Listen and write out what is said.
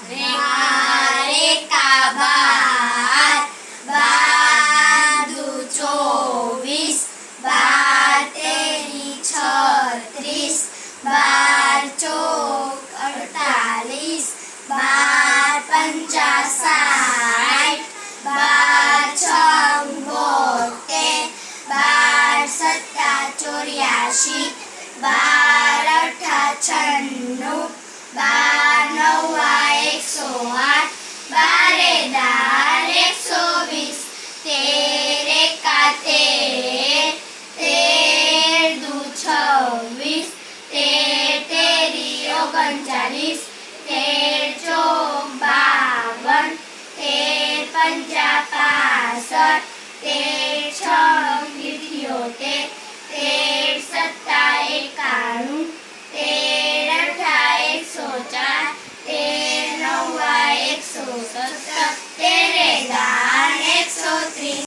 बारे का बार, बार दू 24, बार तेरी 36, बार चौक 48, बार पंचा 60, बार छंग 72, बार सत्ता 84, बार अठा 96, बार नवा 108, बारे दार 120, तेर एका 13, तेर दू 26, तेर तेरी 39, तेर चौक 52, तेर पंचा 65, तेर छंग 78, तेर सत्ता 91, तेर अठा 104, तेर नवा 117, तेरे दान 130।